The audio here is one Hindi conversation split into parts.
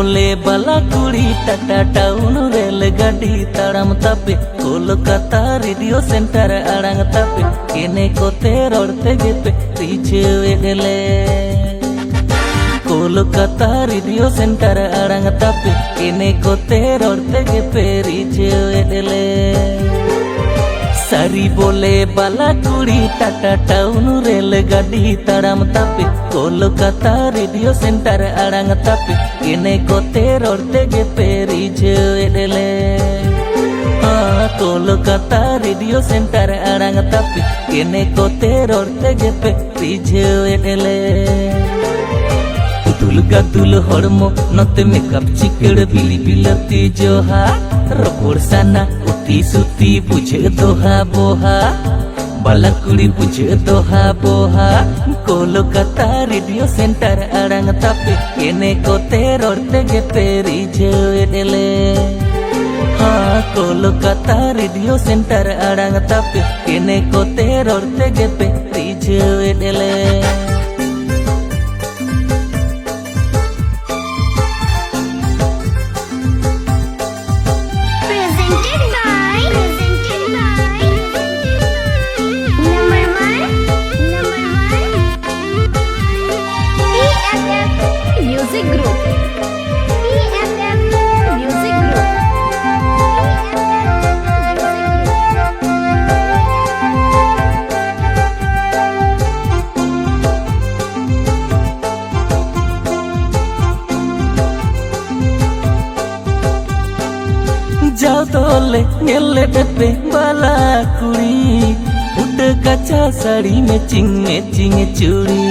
बोले बाला कुड़ी टाटा टाउन रेल गाड़ी ताड़ाम तापे कोलकाता रेडियो सेंटर आड़ांग तापे केने कोते रोड़ते गेपे पीछे वेगले कोलकाता रेडियो सेंटर आड़ांग तापे केने कोते रोड़ते गेपे पीछे वेगले सारी बोले बाला कुड़ी टाटा टाउन रेल गाड़ी ताड़ाम तापे कोलकाता रेडियो सेंटर आड़ांग तापे केने कोते रोड़ते गेपे पीछे वेगले कोलकाता रेडियो सेंटर आड़ांग तापे केने कोते रोड़ते गेपे पीछे वेगले दुल हड़मो नते मेकअप चिकड़ बिली बिलती जोहा रपोड़ साना उती सुती बुझे दोहा बोहा बाला कुड़ी बुझे दोहा बोहा कोलकाता रेडियो सेंटर आड़ांग तापे केने कोते रोड़ते गेपे पीछे वेगले कोलकाता रेडियो सेंटर आड़ांग तापे केने कोते रोड़ते गेपे पीछे वेगले जाओ तोले नेले पे बाला कुड़ी उठ कच्चा साड़ी में चिंग चूड़ी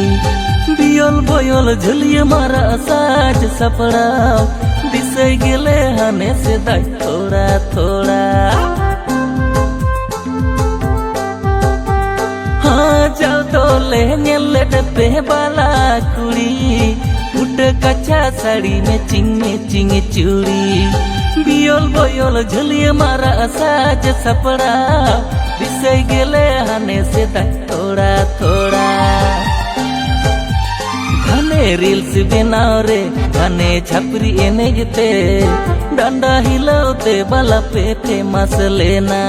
बियल बोयल झुलिए मारा साज सपड़ाओ दिसे गेले हने से दाई थोड़ा थोड़ा जाओ तोले नेले पे बाला कुड़ी उठ कच्चा साड़ी में चिंग चूड़ी बियल बोयल झुलिए मारा साज सपड़ा दिसे गेले हने से थोड़ा थोड़ा घने रील्स बनाओ रे घने छपरी एने गते डंडा हिलाते बाला पे फेमस लेना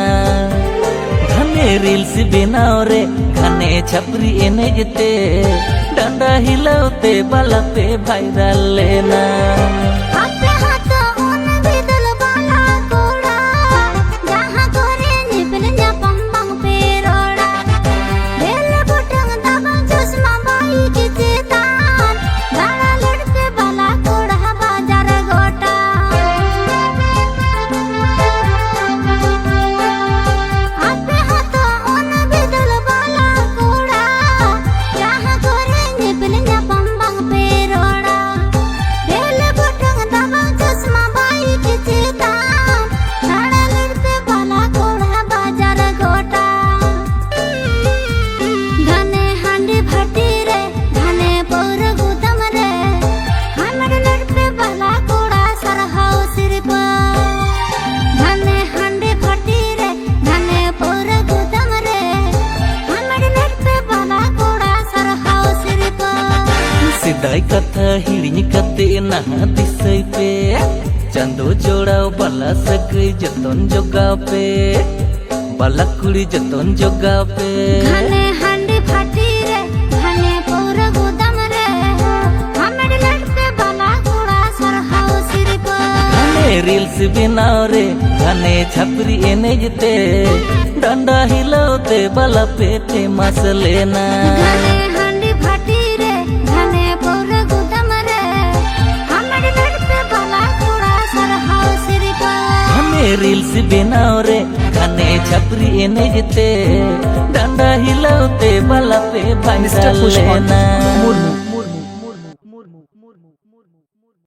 घने रील्स बनाओ रे घने छपरी एने गते डंडा हिलाते बाला पे वायरल लेना सिदाई कथा हिड़िन कते नहा दिसै पे चांदो जोड़ाओ बाला सगई जतन जोगाओ पे बाला कुड़ी जतन जोगाओ पे घने हांडी फाटी रे घने पौरा गोदाम रे हमर लट पे बाला कुड़ा सरहाओ सिर पर घने रील्स बनाओ रे घने छपरी एने जते डंडा हिलाते बाला पे फेमस लेना घने हांडी फाटी रे घने पौरा गोदाम रे हमर लट पे बाला कुड़ा सरहाओ सिर पर घने रील्स बनाओ रे घने छपरी एने जते डंडा हिलाते बाला पे वायरल लेना।